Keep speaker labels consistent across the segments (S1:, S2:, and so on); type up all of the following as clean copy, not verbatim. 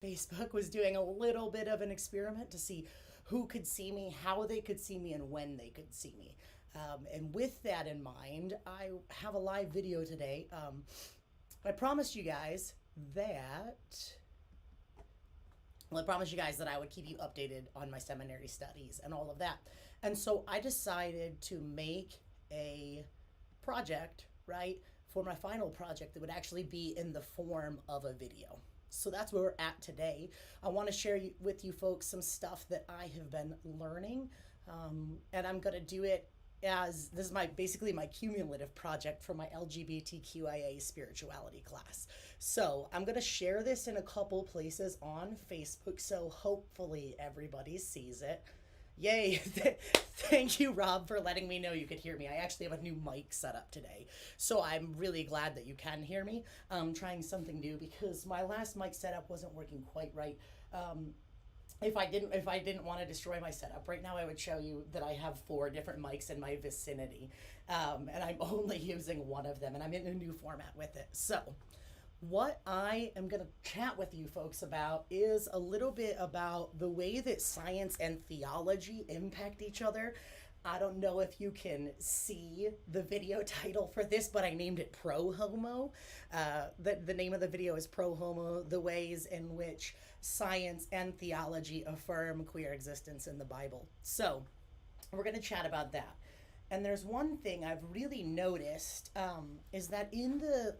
S1: Facebook was doing a little bit of an experiment to see who could see me, how they could see me, and when they could see me. And with that in mind, I have a live video today. I promised you guys that. Well, I promised you guys that I would keep you updated on my seminary studies and all of that. And so I decided to make a project, right, for my final project that would actually be in the form of a video. So that's where we're at today. I want to share with you folks some stuff that I have been learning, and I'm going to do it as this is basically my cumulative project for my LGBTQIA spirituality class. So I'm going to share this in a couple places on Facebook, so hopefully everybody sees it. Yay. Thank you, Rob, for letting me know you could hear me. I actually have a new mic set up today, so I'm really glad that you can hear me. I'm trying something new because my last mic setup wasn't working quite right. If I didn't want to destroy my setup right now, I would show you that I have 4 different mics in my vicinity, and I'm only using one of them, and I'm in a new format with it. So what I am going to chat with you folks about is a little bit about the way that science and theology impact each other. I don't know if you can see the video title for this, but I named it Pro Homo. The name of the video is Pro Homo, the ways in which science and theology affirm queer existence in the Bible. So we're going to chat about that. And there's one thing I've really noticed is that in the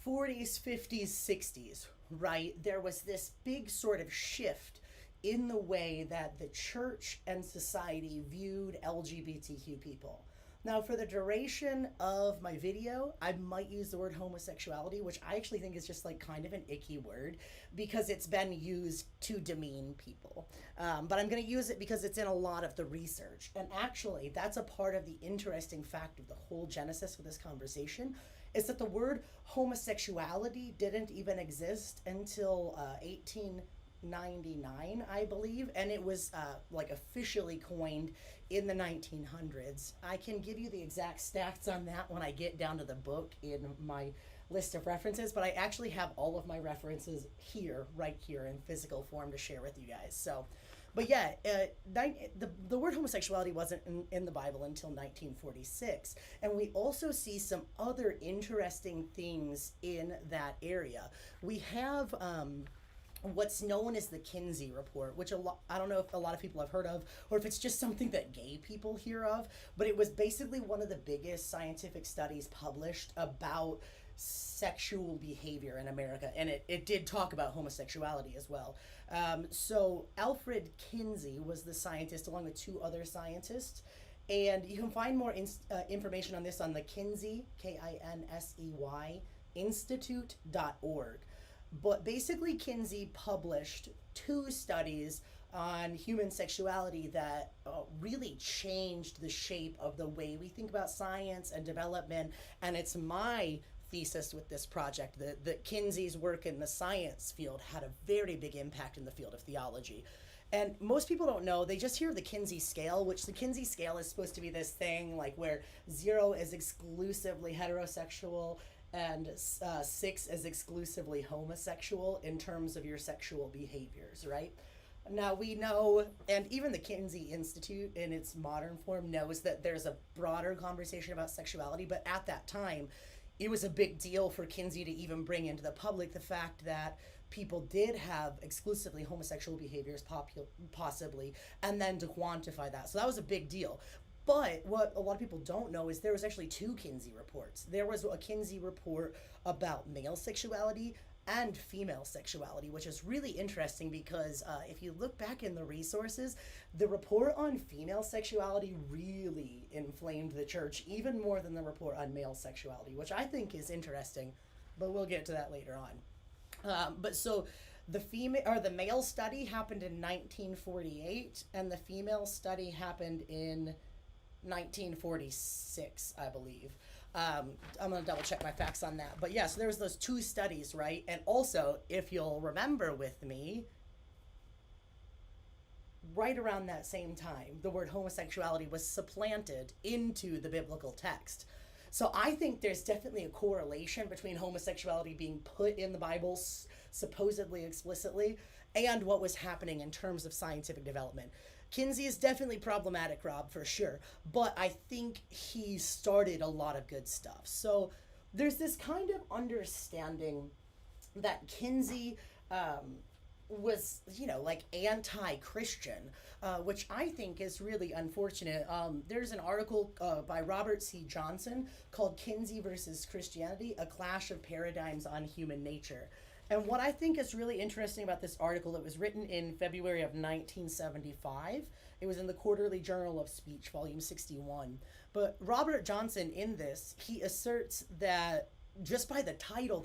S1: 40s, 50s, 60s, right, there was this big sort of shift in the way that the church and society viewed LGBTQ people. Now, for the duration of my video, I might use the word homosexuality, which I actually think is just kind of an icky word because it's been used to demean people. But I'm going to use it because it's in a lot of the research. And actually, that's a part of the interesting fact of the whole genesis of this conversation is that the word homosexuality didn't even exist until 1899, I believe, and it was officially coined in the 1900s. I can give you the exact stats on that when I get down to the book in my list of references, but I actually have all of my references right here in physical form to share with you guys. So, but yeah, the word homosexuality wasn't in the Bible until 1946. And we also see some other interesting things in that area. We have what's known as the Kinsey Report, which I don't know if a lot of people have heard of, or if it's just something that gay people hear of, but it was basically one of the biggest scientific studies published about sexual behavior in America, and it did talk about homosexuality as well. So Alfred Kinsey was the scientist along with 2 other scientists, and you can find more information on this on the Kinsey, Kinsey, institute.org. But basically, Kinsey published 2 studies on human sexuality that really changed the shape of the way we think about science and development. And it's my thesis with this project that Kinsey's work in the science field had a very big impact in the field of theology. And most people don't know, they just hear the Kinsey scale, which the Kinsey scale is supposed to be this thing where 0 is exclusively heterosexual and 6 is exclusively homosexual in terms of your sexual behaviors, right? Now we know, and even the Kinsey Institute in its modern form knows that there's a broader conversation about sexuality, but at that time, it was a big deal for Kinsey to even bring into the public the fact that people did have exclusively homosexual behaviors, possibly, and then to quantify that. So that was a big deal. But what a lot of people don't know is there was actually 2 Kinsey reports. There was a Kinsey report about male sexuality and female sexuality, which is really interesting because if you look back in the resources, the report on female sexuality really inflamed the church even more than the report on male sexuality, which I think is interesting, but we'll get to that later on. But so the male study happened in 1948, and the female study happened in 1946, I believe. I'm going to double check my facts on that. But yeah, so there was those 2 studies, right? And also, if you'll remember with me, right around that same time, the word homosexuality was supplanted into the biblical text. So I think there's definitely a correlation between homosexuality being put in the Bible supposedly explicitly, and what was happening in terms of scientific development. Kinsey is definitely problematic, Rob, for sure, but I think he started a lot of good stuff. So there's this kind of understanding that Kinsey was, like anti-Christian, which I think is really unfortunate. There's an article by Robert C. Johnson called Kinsey versus Christianity, A Clash of Paradigms on Human Nature. And what I think is really interesting about this article, it was written in February of 1975. It was in the Quarterly Journal of Speech, volume 61. But Robert Johnson, in this, he asserts that just by the title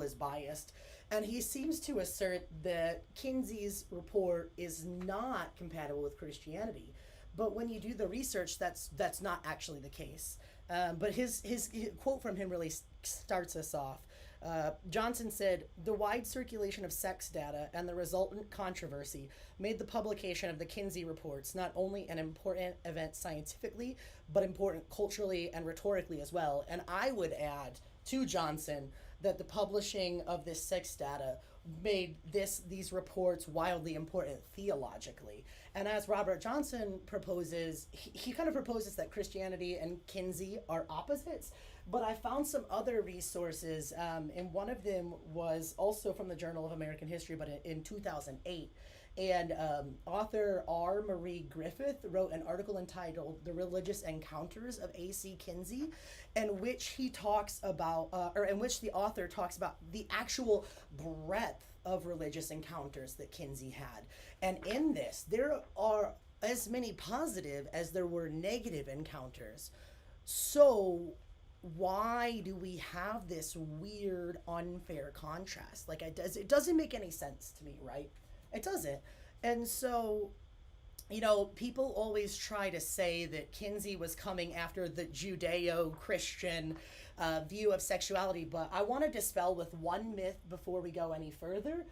S1: is biased, and he seems to assert that Kinsey's report is not compatible with Christianity. But when you do the research, that's not actually the case. But his quote from him really starts us off. Johnson said, "The wide circulation of sex data and the resultant controversy made the publication of the Kinsey reports not only an important event scientifically, but important culturally and rhetorically as well." And I would add to Johnson that the publishing of this sex data made these reports wildly important theologically. And as Robert Johnson proposes, he kind of proposes that Christianity and Kinsey are opposites. But I found some other resources, and one of them was also from the Journal of American History, but in 2008. And author R. Marie Griffith wrote an article entitled "The Religious Encounters of A.C. Kinsey," in which he talks about, or in which the author talks about the actual breadth of religious encounters that Kinsey had. And in this, there are as many positive as there were negative encounters. So why do we have this weird, unfair contrast? Like, it doesn't make any sense to me, right? It doesn't. And so, people always try to say that Kinsey was coming after the Judeo-Christian view of sexuality, but I want to dispel with one myth before we go any further.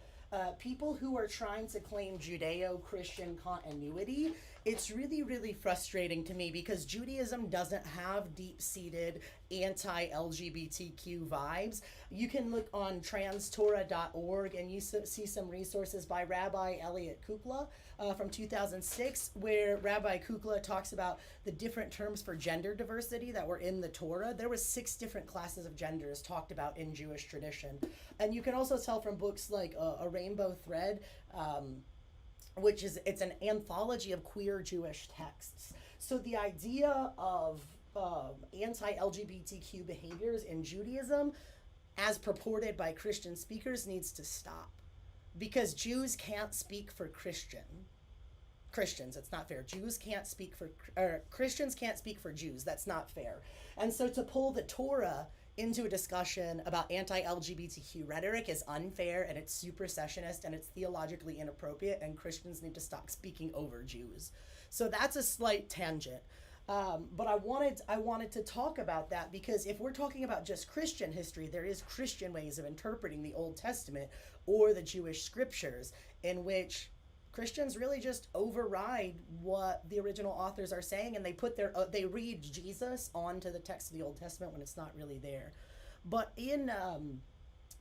S1: People who are trying to claim Judeo-Christian continuity, it's really, really frustrating to me because Judaism doesn't have deep-seated anti-LGBTQ vibes. You can look on transtorah.org and you see some resources by Rabbi Elliot Kukla from 2006, where Rabbi Kukla talks about the different terms for gender diversity that were in the Torah. There was 6 different classes of genders talked about in Jewish tradition. And you can also tell from books like A Rainbow Thread, it's an anthology of queer Jewish texts. So the idea of anti-LGBTQ behaviors in Judaism, as purported by Christian speakers, needs to stop. Because Jews can't speak for Christians. It's not fair. Christians can't speak for Jews. That's not fair. And so to pull the Torah into a discussion about anti-LGBTQ rhetoric is unfair, and it's supersessionist, and it's theologically inappropriate, and Christians need to stop speaking over Jews. So that's a slight tangent. But I wanted to talk about that because if we're talking about just Christian history, there is Christian ways of interpreting the Old Testament or the Jewish scriptures in which Christians really just override what the original authors are saying, and they read Jesus onto the text of the Old Testament when it's not really there. But in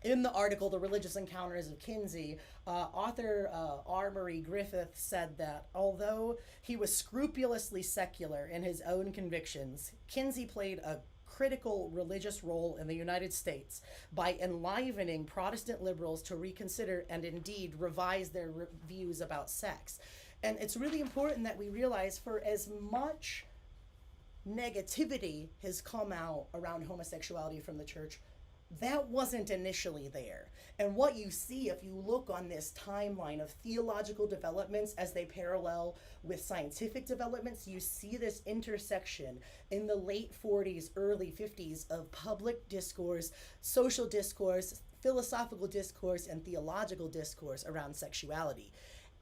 S1: the article, The Religious Encounters of Kinsey, author R. Marie Griffith said that although he was scrupulously secular in his own convictions, Kinsey played a critical religious role in the United States by enlivening Protestant liberals to reconsider and indeed revise their views about sex. And it's really important that we realize, for as much negativity has come out around homosexuality from the church, that wasn't initially there. And what you see if you look on this timeline of theological developments as they parallel with scientific developments, you see this intersection in the late 40s, early 50s of public discourse, social discourse, philosophical discourse, and theological discourse around sexuality.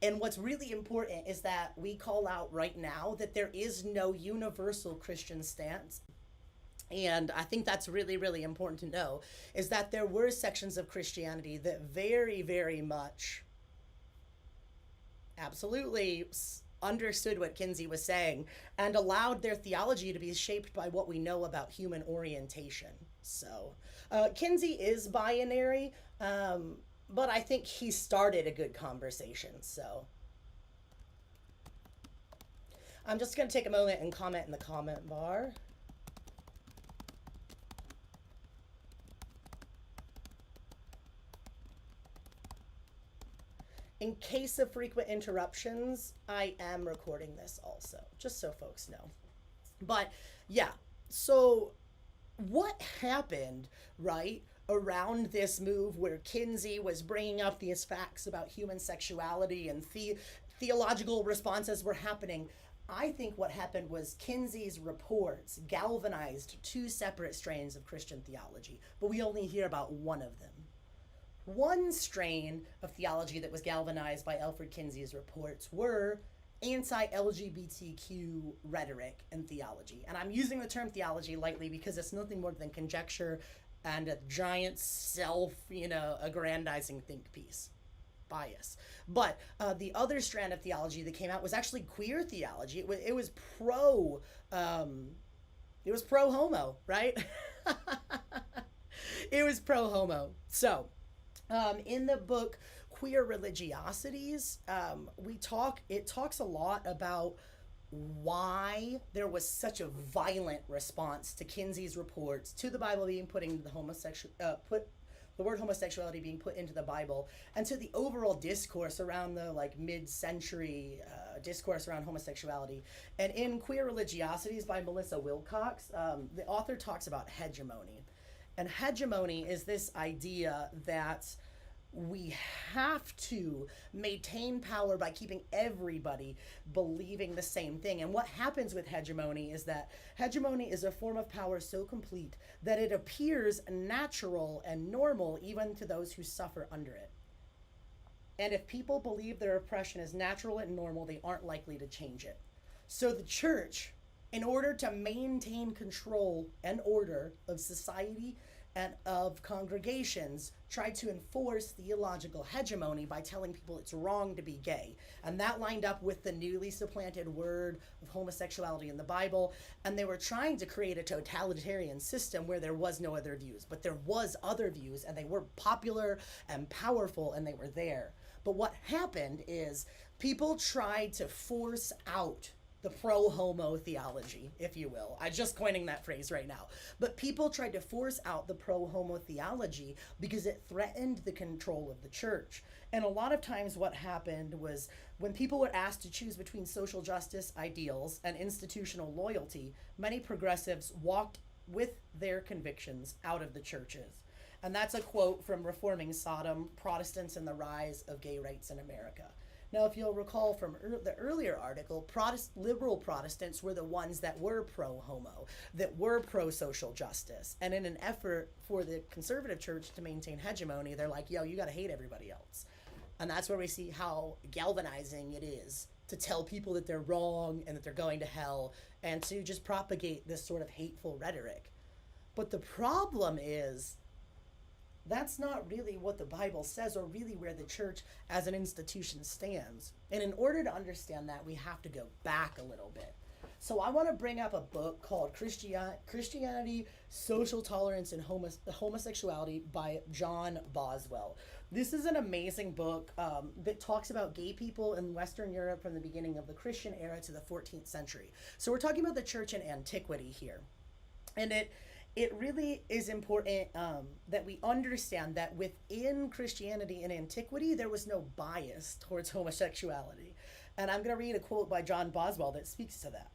S1: And what's really important is that we call out right now that there is no universal Christian stance. And I think that's really, really important to know, is that there were sections of Christianity that very, very much absolutely understood what Kinsey was saying and allowed their theology to be shaped by what we know about human orientation. So Kinsey is binary. but I think he started a good conversation. So I'm just going to take a moment and comment in the comment bar. In case of frequent interruptions, I am recording this also, just so folks know. But yeah, so what happened, right, around this move where Kinsey was bringing up these facts about human sexuality and theological responses were happening? I think what happened was Kinsey's reports galvanized two separate strains of Christian theology, but we only hear about one of them. One strain of theology that was galvanized by Alfred Kinsey's reports were anti-LGBTQ rhetoric and theology. And I'm using the term theology lightly because it's nothing more than conjecture and a giant aggrandizing think piece. Bias. But the other strand of theology that came out was actually queer theology. It was pro homo, right? It was pro homo. So in the book Queer Religiosities, it talks a lot about why there was such a violent response to Kinsey's reports, to the Bible being put into the the word homosexuality being put into the Bible, and to the overall discourse around the mid-century discourse around homosexuality. And in Queer Religiosities by Melissa Wilcox, the author talks about hegemony. And hegemony is this idea that we have to maintain power by keeping everybody believing the same thing. And what happens with hegemony is that hegemony is a form of power so complete that it appears natural and normal even to those who suffer under it. And if people believe their oppression is natural and normal, they aren't likely to change it. So the church, in order to maintain control and order of society and of congregations, tried to enforce theological hegemony by telling people it's wrong to be gay. And that lined up with the newly supplanted word of homosexuality in the Bible. And they were trying to create a totalitarian system where there was no other views. But there was other views, and they were popular and powerful, and they were there. But what happened is people tried to force out the pro-homo theology, if you will. I'm just coining that phrase right now. But people tried to force out the pro-homo theology because it threatened the control of the church. And a lot of times what happened was when people were asked to choose between social justice ideals and institutional loyalty, many progressives walked with their convictions out of the churches. And that's a quote from Reforming Sodom, Protestants and the Rise of Gay Rights in America. Now, if you'll recall from the earlier article, liberal Protestants were the ones that were pro-homo, that were pro-social justice. And in an effort for the conservative church to maintain hegemony, they're like, yo, you got to hate everybody else. And that's where we see how galvanizing it is to tell people that they're wrong and that they're going to hell, and to just propagate this sort of hateful rhetoric. But the problem is, that's not really what the Bible says, or really where the church as an institution stands. And in order to understand that, we have to go back a little bit. So I want to bring up a book called Christianity, Social Tolerance, and Homosexuality by John Boswell. This is an amazing book that talks about gay people in Western Europe from the beginning of the Christian era to the 14th century. So we're talking about the church in antiquity here. And it really is important that we understand that within Christianity in antiquity, there was no bias towards homosexuality. And I'm going to read a quote by John Boswell that speaks to that.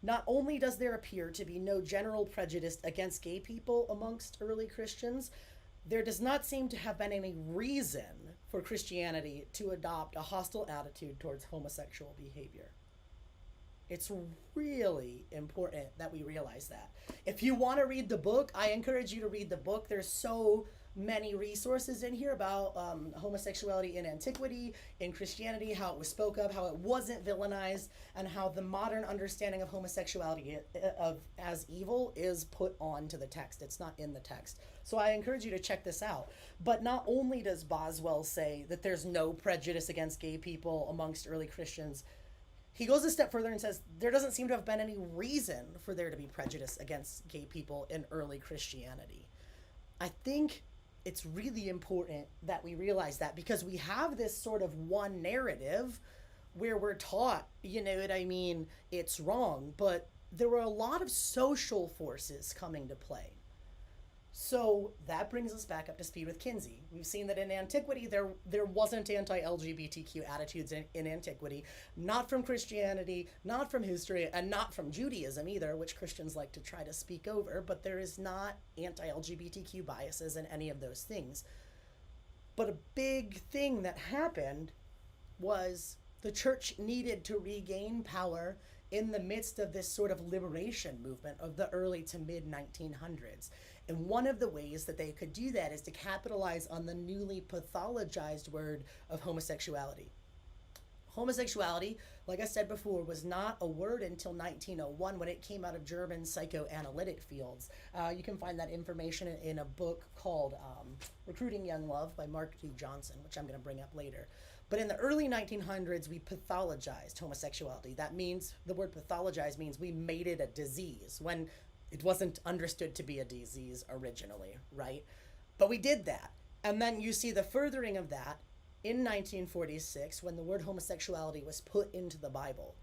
S1: Not only does there appear to be no general prejudice against gay people amongst early Christians, there does not seem to have been any reason for Christianity to adopt a hostile attitude towards homosexual behavior. It's really important that we realize that. If you want to read the book, I encourage you to read the book. There's so many resources in here about homosexuality in antiquity, in Christianity, how it was spoke of, how it wasn't villainized, and how the modern understanding of homosexuality as evil is put onto the text. It's not in the text. So I encourage you to check this out. But not only does Boswell say that there's no prejudice against gay people amongst early Christians, he goes a step further and says there doesn't seem to have been any reason for there to be prejudice against gay people in early Christianity. I think it's really important that we realize that, because we have this sort of one narrative where we're taught, you know what I mean, it's wrong, but there were a lot of social forces coming to play. So that brings us back up to speed with Kinsey. We've seen that in antiquity, there wasn't anti-LGBTQ attitudes in antiquity, not from Christianity, not from history, and not from Judaism either, which Christians like to try to speak over, but there is not anti-LGBTQ biases in any of those things. But a big thing that happened was the church needed to regain power in the midst of this sort of liberation movement of the early to mid 1900s. And one of the ways that they could do that is to capitalize on the newly pathologized word of homosexuality. Homosexuality, like I said before, was not a word until 1901 when it came out of German psychoanalytic fields. You can find that information in a book called Recruiting Young Love by Mark D. Johnson, which I'm going to bring up later. But in the early 1900s, we pathologized homosexuality. That means, the word pathologize means we made it a disease when it wasn't understood to be a disease originally, right? But we did that. And then you see the furthering of that in 1946 when the word homosexuality was put into the Bible.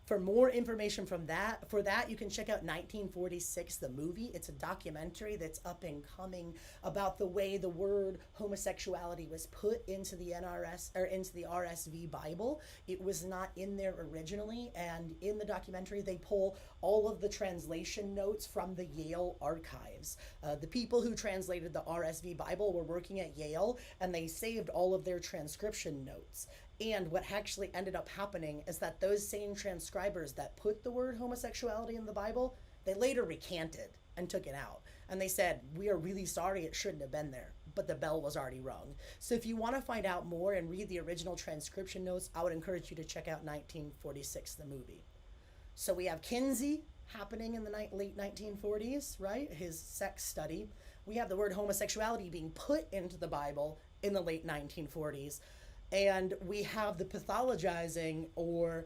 S1: For more information for that, you can check out 1946, the movie. It's a documentary that's up and coming about the way the word homosexuality was put into the NRS or into the RSV Bible. It was not in there originally, and in the documentary, they pull all of the translation notes from the Yale archives. The people who translated the RSV Bible were working at Yale, and they saved all of their transcription notes. And what actually ended up happening is that those same transcribers that put the word homosexuality in the Bible, they later recanted and took it out. And they said, we are really sorry, it shouldn't have been there, but the bell was already rung. So if you want to find out more and read the original transcription notes, I would encourage you to check out 1946, the movie. So we have Kinsey happening in the late 1940s, right? His sex study. We have the word homosexuality being put into the Bible in the late 1940s. And we have the pathologizing or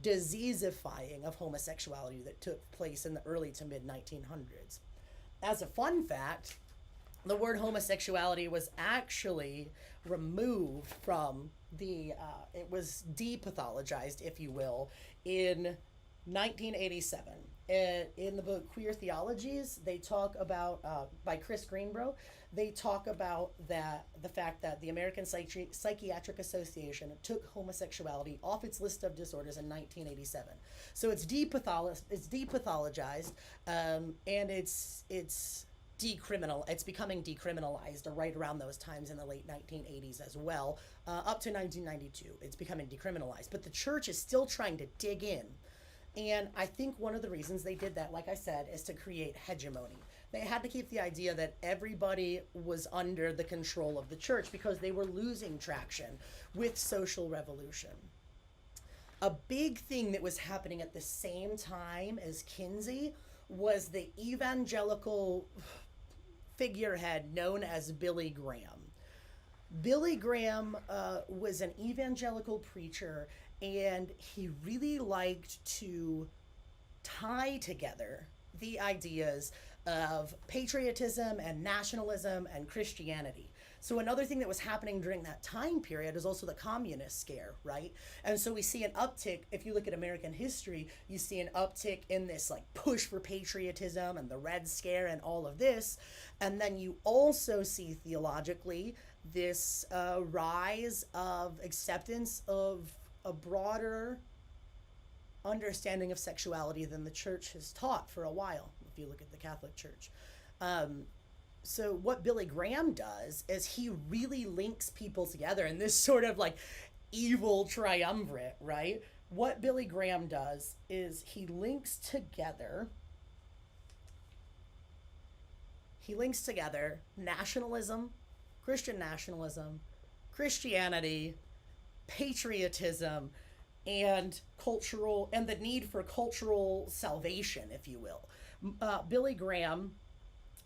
S1: diseasifying of homosexuality that took place in the early to mid 1900s. As a fun fact, the word homosexuality was actually removed from it was depathologized, if you will, in 1987. In the book Queer Theologies, they talk about, by Chris Greenbrough, they talk about the fact that the American Psychiatric Association took homosexuality off its list of disorders in 1987. So it's depathologized, and it's becoming decriminalized right around those times in the late 1980s as well, up to 1992. It's becoming decriminalized, but the church is still trying to dig in. And I think one of the reasons they did that, like I said, is to create hegemony. They had to keep the idea that everybody was under the control of the church because they were losing traction with social revolution. A big thing that was happening at the same time as Kinsey was the evangelical figurehead known as Billy Graham. Billy Graham was an evangelical preacher, and he really liked to tie together the ideas of patriotism and nationalism and Christianity. So another thing that was happening during that time period is also the communist scare, right? And so we see an uptick, if you look at American history, you see an uptick in this like push for patriotism and the Red Scare and all of this. And then you also see theologically this rise of acceptance of a broader understanding of sexuality than the church has taught for a while, if you look at the Catholic Church. So what Billy Graham does is he really links people together in this sort of like evil triumvirate, right? What Billy Graham does is he links together nationalism, Christianity, patriotism, and the need for cultural salvation, if you will. Billy Graham,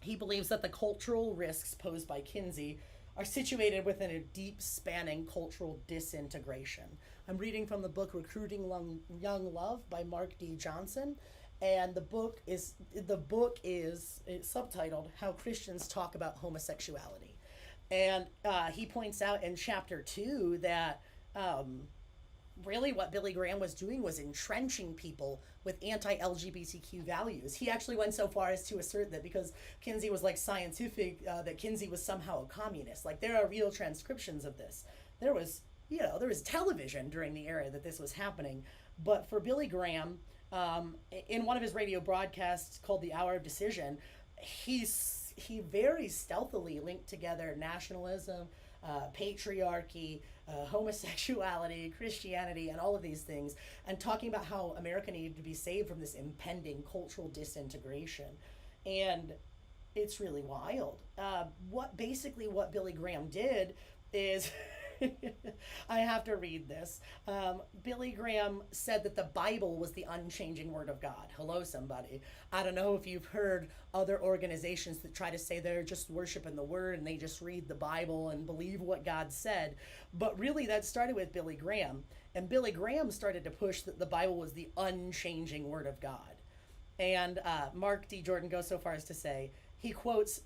S1: he believes that the cultural risks posed by Kinsey are situated within a deep spanning cultural disintegration. I'm reading from the book Recruiting Young Love by Mark D. Johnson, and the book is subtitled How Christians Talk About Homosexuality. And he points out in chapter 2 that really what Billy Graham was doing was entrenching people with anti-LGBTQ values. He actually went so far as to assert that because Kinsey was like scientific, that Kinsey was somehow a communist. Like there are real transcriptions of this. There was, there was television during the era that this was happening. But for Billy Graham, in one of his radio broadcasts called The Hour of Decision, he very stealthily linked together nationalism, patriarchy, homosexuality, Christianity, and all of these things, and talking about how America needed to be saved from this impending cultural disintegration. And it's really wild. What Billy Graham did is I have to read this. Billy Graham said that the Bible was the unchanging word of God. Hello, somebody. I don't know if you've heard other organizations that try to say they're just worshiping the word and they just read the Bible and believe what God said. But really, that started with Billy Graham. And Billy Graham started to push that the Bible was the unchanging word of God. And Mark D. Jordan goes so far as to say, he quotes,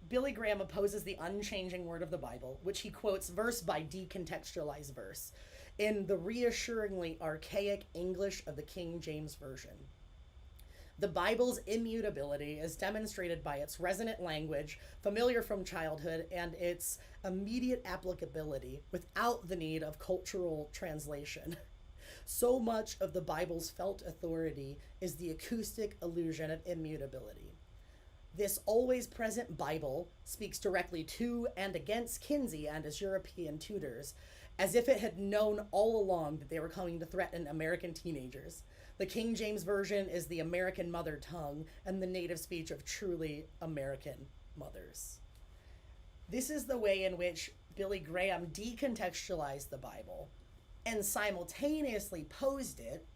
S1: Billy Graham opposes the unchanging word of the Bible, which he quotes verse by decontextualized verse, in the reassuringly archaic English of the King James Version. The Bible's immutability is demonstrated by its resonant language, familiar from childhood, and its immediate applicability without the need of cultural translation. So much of the Bible's felt authority is the acoustic illusion of immutability. This always present Bible speaks directly to and against Kinsey and his European tutors, as if it had known all along that they were coming to threaten American teenagers. The King James Version is the American mother tongue and the native speech of truly American mothers. This is the way in which Billy Graham decontextualized the Bible and simultaneously posed it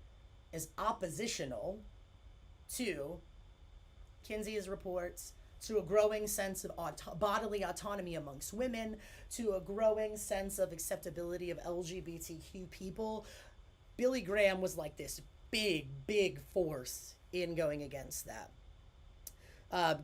S1: as oppositional to Kinsey's reports, to a growing sense of bodily autonomy amongst women, to a growing sense of acceptability of LGBTQ people. Billy Graham was like this big force in going against that.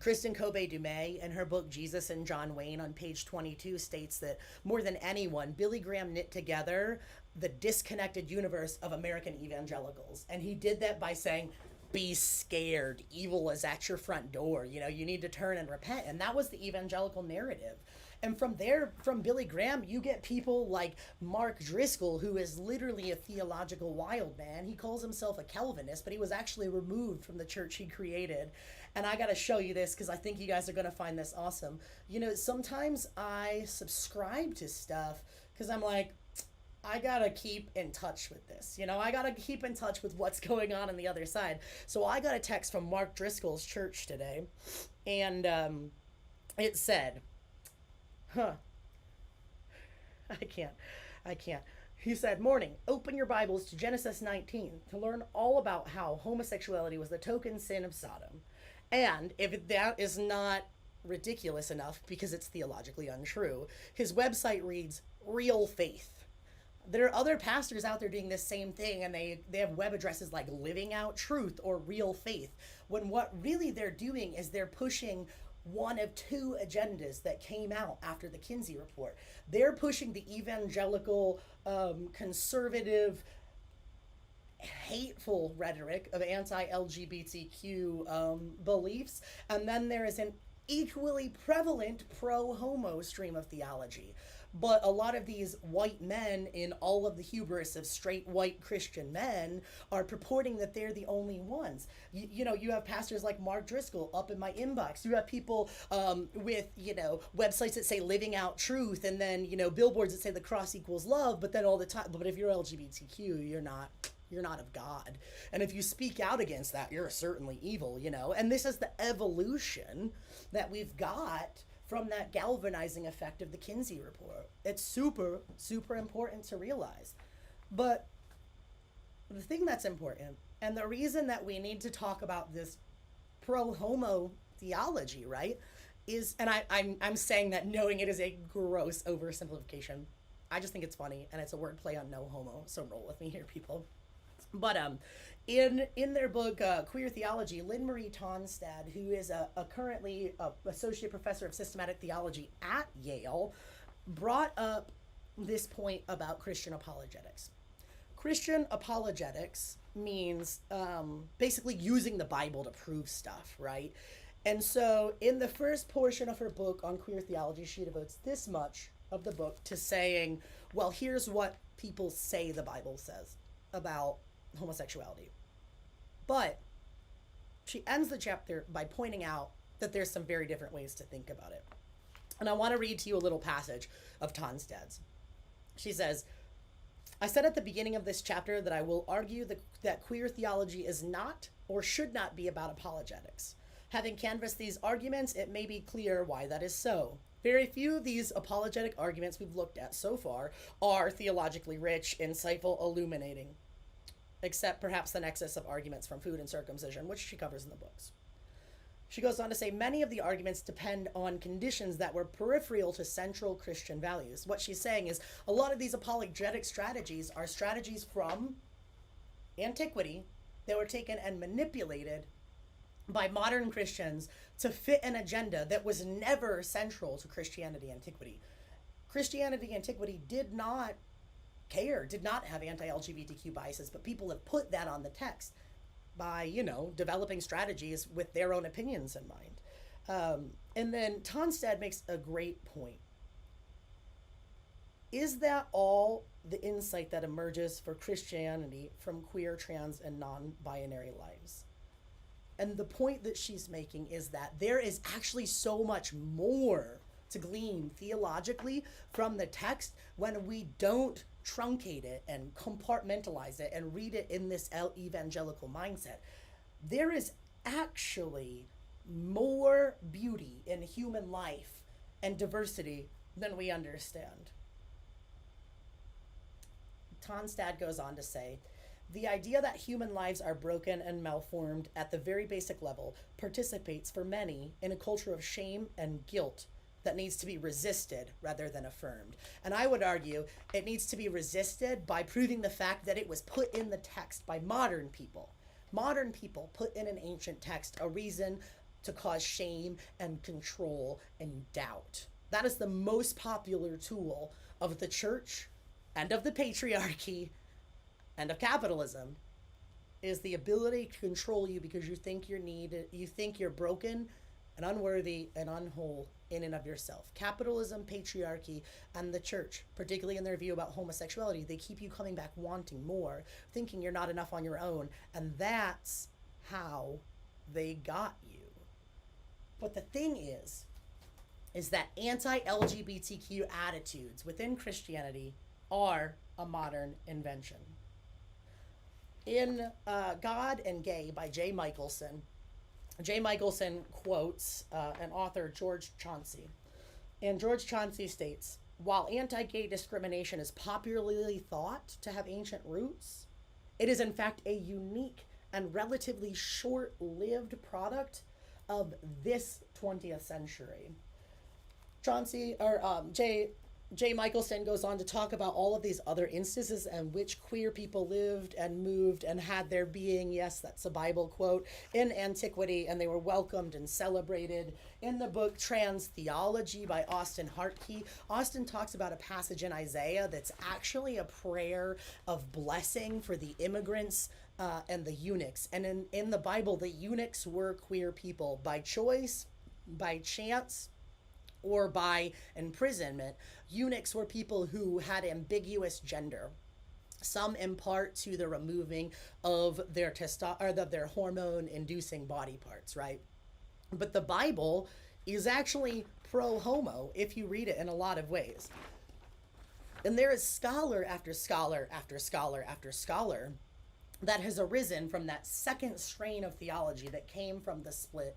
S1: Kristen Kobe-Dumais, in her book Jesus and John Wayne on page 22, states that more than anyone, Billy Graham knit together the disconnected universe of American evangelicals. And he did that by saying, be scared. Evil is at your front door. You need to turn and repent. And that was the evangelical narrative. And from there, from Billy Graham, you get people like Mark Driscoll, who is literally a theological wild man. He calls himself a Calvinist, but he was actually removed from the church he created. And I got to show you this because I think you guys are going to find this awesome. Sometimes I subscribe to stuff because I'm like, I gotta keep in touch with this. I gotta keep in touch with what's going on the other side. So I got a text from Mark Driscoll's church today, and it said, I can't. He said, morning, open your Bibles to Genesis 19 to learn all about how homosexuality was the token sin of Sodom. And if that is not ridiculous enough because it's theologically untrue, his website reads, Real Faith. There are other pastors out there doing this same thing, and they have web addresses like Living Out Truth or Real Faith, when what really they're doing is they're pushing one of two agendas that came out after the Kinsey Report. They're pushing the evangelical, conservative, hateful rhetoric of anti-LGBTQ beliefs, and then there is an equally prevalent pro-homo stream of theology. But a lot of these white men, in all of the hubris of straight white Christian men, are purporting that they're the only ones. You have pastors like Mark Driscoll up in my inbox. You have people with, websites that say Living Out Truth, and then, billboards that say the cross equals love, but then all the time, but if you're LGBTQ, you're not of God. And if you speak out against that, you're certainly evil, And this is the evolution that we've got from that galvanizing effect of the Kinsey Report. It's super, super important to realize. But the thing that's important, and the reason that we need to talk about this pro-homo theology, right, is, and I'm saying that knowing it is a gross oversimplification. I just think it's funny, and it's a wordplay on no homo, so roll with me here, people. But in their book Queer Theology, Lynn Marie Tonstad, who is a currently associate professor of systematic theology at Yale, brought up this point about Christian apologetics. Christian apologetics means basically using the Bible to prove stuff, right? And so in the first portion of her book on queer theology, she devotes this much of the book to saying, well, here's what people say the Bible says about homosexuality. But she ends the chapter by pointing out that there's some very different ways to think about it. And I want to read to you a little passage of Tonstad's. She says, I said at the beginning of this chapter that I will argue that queer theology is not or should not be about apologetics. Having canvassed these arguments, it may be clear why that is so. Very few of these apologetic arguments we've looked at so far are theologically rich, insightful, illuminating, except perhaps the nexus of arguments from food and circumcision, which she covers in the books. She goes on to say many of the arguments depend on conditions that were peripheral to central Christian values. What she's saying is a lot of these apologetic strategies are strategies from antiquity that were taken and manipulated by modern Christians to fit an agenda that was never central to Christianity antiquity. Christianity antiquity did not care, did not have anti-LGBTQ biases, but people have put that on the text by, developing strategies with their own opinions in mind. And then Tonstad makes a great point. Is that all the insight that emerges for Christianity from queer, trans, and non-binary lives? And the point that she's making is that there is actually so much more to glean theologically from the text when we don't truncate it and compartmentalize it and read it in this evangelical mindset. There is actually more beauty in human life and diversity than we understand. Tonstad goes on to say, the idea that human lives are broken and malformed at the very basic level participates for many in a culture of shame and guilt that needs to be resisted rather than affirmed. And I would argue it needs to be resisted by proving the fact that it was put in the text by modern people. Modern people put in an ancient text a reason to cause shame and control and doubt. That is the most popular tool of the church and of the patriarchy and of capitalism, is the ability to control you because you think you're needed, you think you're broken and unworthy and unwhole in and of yourself. Capitalism, patriarchy, and the church, particularly in their view about homosexuality, they keep you coming back wanting more, thinking you're not enough on your own, and that's how they got you. But the thing is that anti-LGBTQ attitudes within Christianity are a modern invention. In God and Gay by J. Michelson quotes an author, George Chauncey. And George Chauncey states, while anti-gay discrimination is popularly thought to have ancient roots, it is in fact a unique and relatively short-lived product of this 20th century. J. Michelson goes on to talk about all of these other instances in which queer people lived and moved and had their being, yes, that's a Bible quote, in antiquity, and they were welcomed and celebrated. In the book Trans Theology by Austin Hartke, Austin talks about a passage in Isaiah that's actually a prayer of blessing for the immigrants and the eunuchs. And in the Bible, the eunuchs were queer people by choice, by chance, or by imprisonment. Eunuchs were people who had ambiguous gender, some in part to the removing of their their hormone-inducing body parts, right? But the Bible is actually pro-homo if you read it in a lot of ways. And there is scholar after scholar after scholar after scholar that has arisen from that second strain of theology that came from the split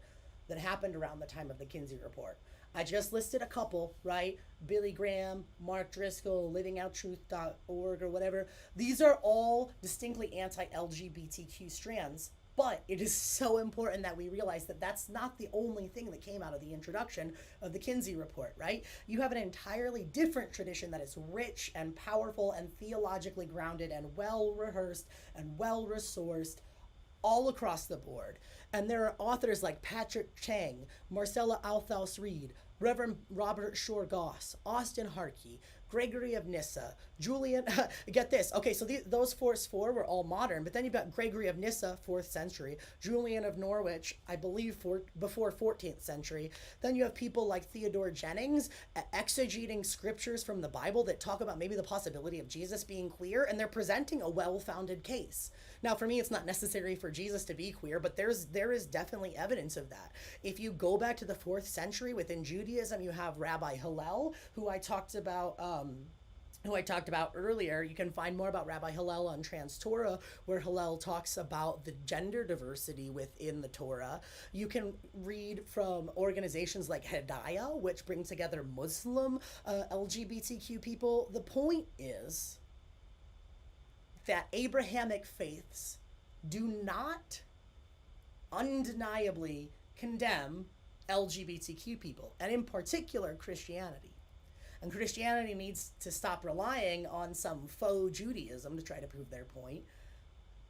S1: that happened around the time of the Kinsey Report. I just listed a couple, right? Billy Graham, Mark Driscoll, livingoutruth.org or whatever. These are all distinctly anti-LGBTQ strands But it is so important that we realize that that's not the only thing that came out of the introduction of the Kinsey Report, right? You have an entirely different tradition that is rich and powerful and theologically grounded and well rehearsed and well resourced all across the board. And there are authors like Patrick Chang, Marcella Althaus Reed, Reverend Robert Shore Goss, Austin Harkey, Gregory of Nyssa, Julian, get this. Okay, so those first four were all modern, but then you've got Gregory of Nyssa, 4th century, Julian of Norwich, I believe before 14th century. Then you have people like Theodore Jennings exegeting scriptures from the Bible that talk about maybe the possibility of Jesus being queer, and they're presenting a well-founded case. Now, for me, it's not necessary for Jesus to be queer, but there is definitely evidence of that. If you go back to the 4th century within Judaism, you have Rabbi Hillel, who I talked about earlier. You can find more about Rabbi Hillel on Trans Torah, where Hillel talks about the gender diversity within the Torah. You can read from organizations like Hidayah, which bring together Muslim LGBTQ people. The point is that Abrahamic faiths do not undeniably condemn LGBTQ people, and in particular Christianity. And Christianity needs to stop relying on some faux Judaism to try to prove their point.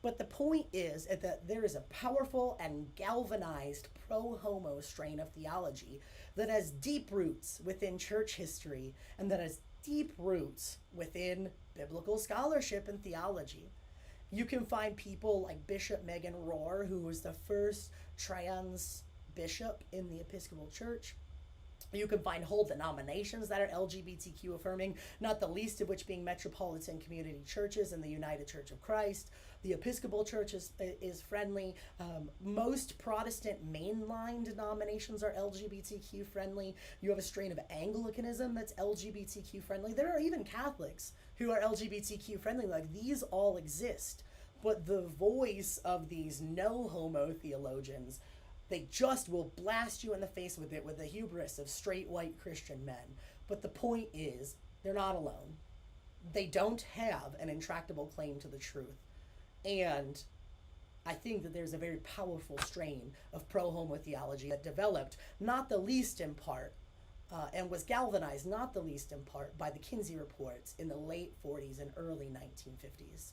S1: But the point is that there is a powerful and galvanized pro-homo strain of theology that has deep roots within church history and that has deep roots within biblical scholarship and theology. You can find people like Bishop Megan Rohr, who was the first trans bishop in the Episcopal Church. You can find whole denominations that are LGBTQ affirming, not the least of which being Metropolitan Community Churches and the United Church of Christ. The Episcopal Church is friendly. Most Protestant mainline denominations are LGBTQ friendly. You have a strain of Anglicanism that's LGBTQ friendly. There are even Catholics who are LGBTQ friendly. Like, these all exist. But the voice of these no-homo theologians, they just will blast you in the face with it with the hubris of straight white Christian men. But the point is, they're not alone. They don't have an intractable claim to the truth. And I think that there's a very powerful strain of pro-homo theology that developed, not the least in part, and was galvanized not the least in part by the Kinsey Reports in the late 40s and early 1950s.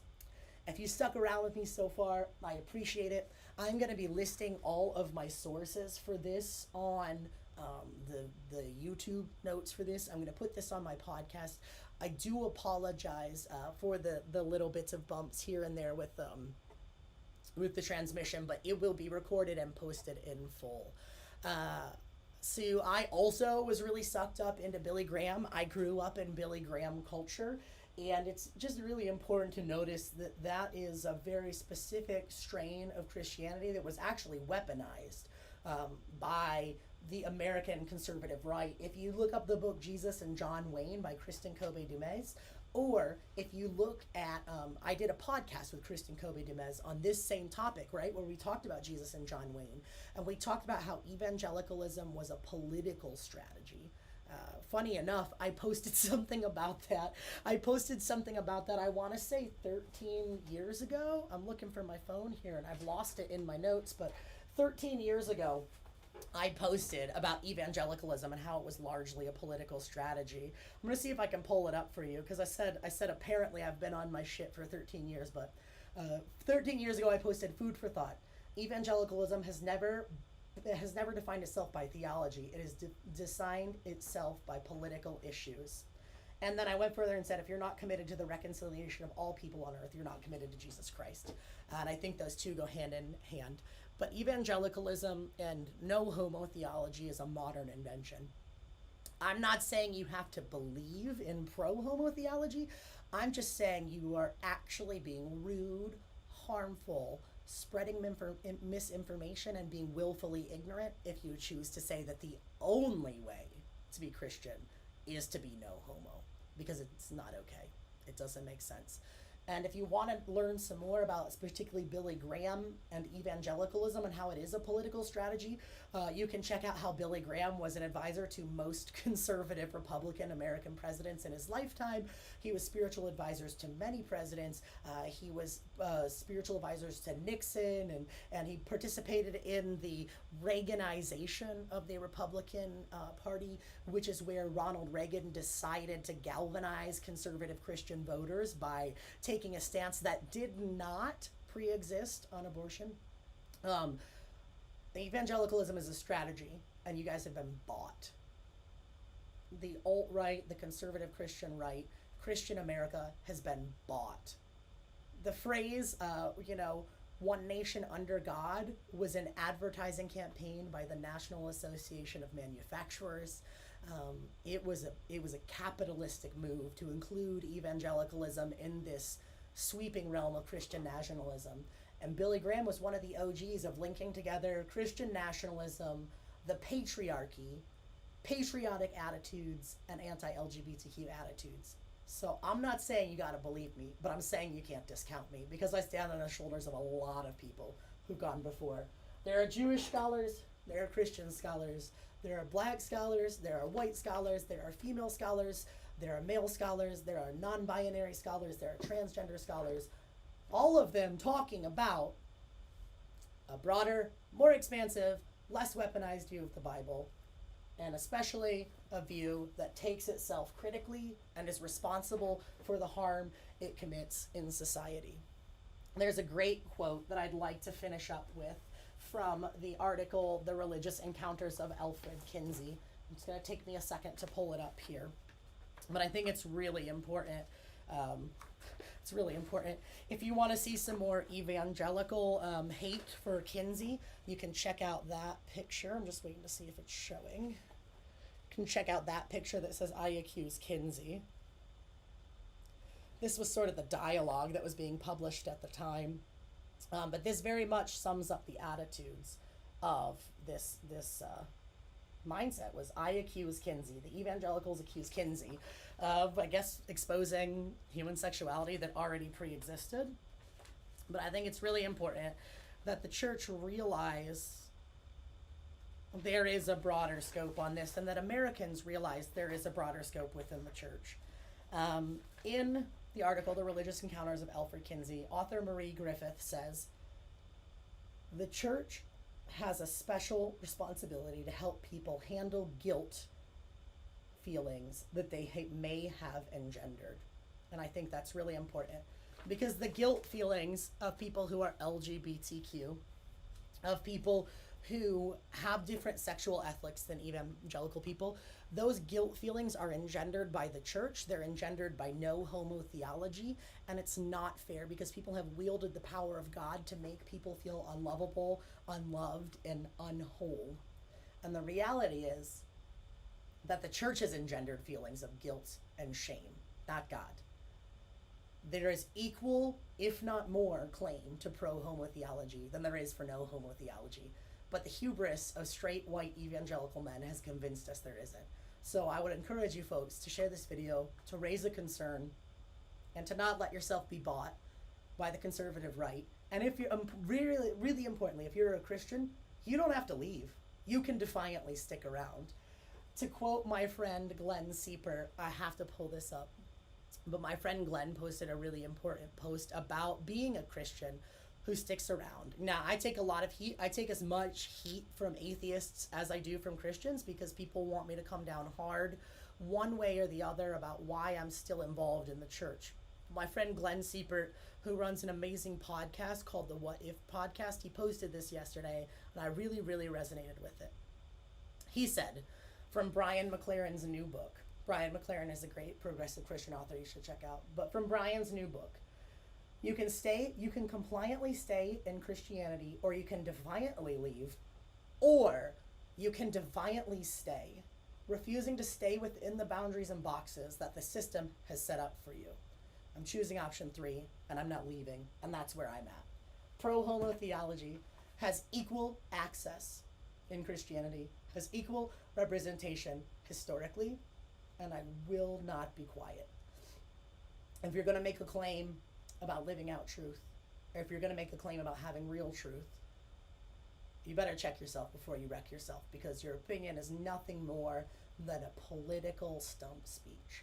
S1: If you stuck around with me so far, I appreciate it. I'm going to be listing all of my sources for this on the YouTube notes for this. I'm going to put this on my podcast. I do apologize for the little bits of bumps here and there with the transmission, but it will be recorded and posted in full. So I also was really sucked up into Billy Graham. I grew up in Billy Graham culture. And it's just really important to notice that that is a very specific strain of Christianity that was actually weaponized by the American conservative right. If you look up the book Jesus and John Wayne by Kristen Kobe-Dumez, or if you look at, I did a podcast with Kristen Kobe-Dumez on this same topic, right, where we talked about Jesus and John Wayne, and we talked about how evangelicalism was a political strategy. Funny enough, I posted something about that. I want to say 13 years ago. I'm looking for my phone here, and I've lost it in my notes, but 13 years ago, I posted about evangelicalism and how it was largely a political strategy. I'm going to see if I can pull it up for you, because I said apparently I've been on my shit for 13 years, but 13 years ago I posted food for thought. Evangelicalism has never defined itself by theology. It has designed itself by political issues. And then I went further and said, if you're not committed to the reconciliation of all people on earth, you're not committed to Jesus Christ. And I think those two go hand in hand. But evangelicalism and no homo theology is a modern invention. I'm not saying you have to believe in pro-homo theology. I'm just saying you are actually being rude, harmful, spreading misinformation, and being willfully ignorant if you choose to say that the only way to be Christian is to be no homo, because it's not okay. It doesn't make sense. And if you want to learn some more about particularly Billy Graham and evangelicalism and how it is a political strategy, you can check out how Billy Graham was an advisor to most conservative Republican American presidents in his lifetime. He was spiritual advisors to many presidents. He was spiritual advisors to Nixon, and he participated in the Reaganization of the Republican Party, which is where Ronald Reagan decided to galvanize conservative Christian voters by taking a stance that did not pre-exist on abortion. Evangelicalism is a strategy, and you guys have been bought. The alt-right, the conservative Christian right, Christian America has been bought. The phrase, one nation under God was an advertising campaign by the National Association of Manufacturers. It was a capitalistic move to include evangelicalism in this sweeping realm of Christian nationalism. And Billy Graham was one of the OGs of linking together Christian nationalism, the patriarchy, patriotic attitudes, and anti-LGBTQ attitudes. So I'm not saying you gotta believe me, but I'm saying you can't discount me, because I stand on the shoulders of a lot of people who've gone before. There are Jewish scholars, there are Christian scholars, there are black scholars, there are white scholars, there are female scholars, there are male scholars, there are non-binary scholars, there are transgender scholars, all of them talking about a broader, more expansive, less weaponized view of the Bible, and especially a view that takes itself critically and is responsible for the harm it commits in society. There's a great quote that I'd like to finish up with from the article, The Religious Encounters of Alfred Kinsey. It's going to take me a second to pull it up here, but I think it's really important. It's really important. If you want to see some more evangelical hate for Kinsey, you can check out that picture. I'm just waiting to see if it's showing. You can check out that picture that says, "I accuse Kinsey." This was sort of the dialogue that was being published at the time. But this very much sums up the attitudes of this mindset. Was I accuse Kinsey. The evangelicals accuse Kinsey of, I guess, exposing human sexuality that already pre-existed. But I think it's really important that the church realize there is a broader scope on this, and that Americans realize there is a broader scope within the church. In the article, The Religious Encounters of Alfred Kinsey, author Marie Griffith says, the church has a special responsibility to help people handle guilt feelings that they may have engendered. And I think that's really important, because the guilt feelings of people who are LGBTQ, of people who have different sexual ethics than evangelical people, those guilt feelings are engendered by the church. They're engendered by no homo theology, and it's not fair, because people have wielded the power of God to make people feel unlovable, unloved, and unwhole. And the reality is that the church has engendered feelings of guilt and shame, not God. There is equal, if not more, claim to pro-homo theology than there is for no homo theology. But the hubris of straight white evangelical men has convinced us there isn't. So I would encourage you folks to share this video, to raise a concern, and to not let yourself be bought by the conservative right. And if you're, really, really importantly, if you're a Christian, you don't have to leave. You can defiantly stick around. To quote my friend Glenn Sieper, I have to pull this up, but my friend Glenn posted a really important post about being a Christian who sticks around. Now, I take a lot of heat. I take as much heat from atheists as I do from Christians, because people want me to come down hard one way or the other about why I'm still involved in the church. My friend Glenn Siepert, who runs an amazing podcast called the What If Podcast, he posted this yesterday, and I really, really resonated with it. He said, from Brian McLaren's new book, Brian McLaren is a great progressive Christian author you should check out, but from Brian's new book, you can compliantly stay in Christianity, or you can defiantly leave, or you can defiantly stay, refusing to stay within the boundaries and boxes that the system has set up for you. I'm choosing option 3, and I'm not leaving, and that's where I'm at. Pro-homo theology has equal access in Christianity, has equal representation historically, and I will not be quiet. If you're going to make a claim about living out truth, or if you're going to make a claim about having real truth, you better check yourself before you wreck yourself, because your opinion is nothing more than a political stump speech.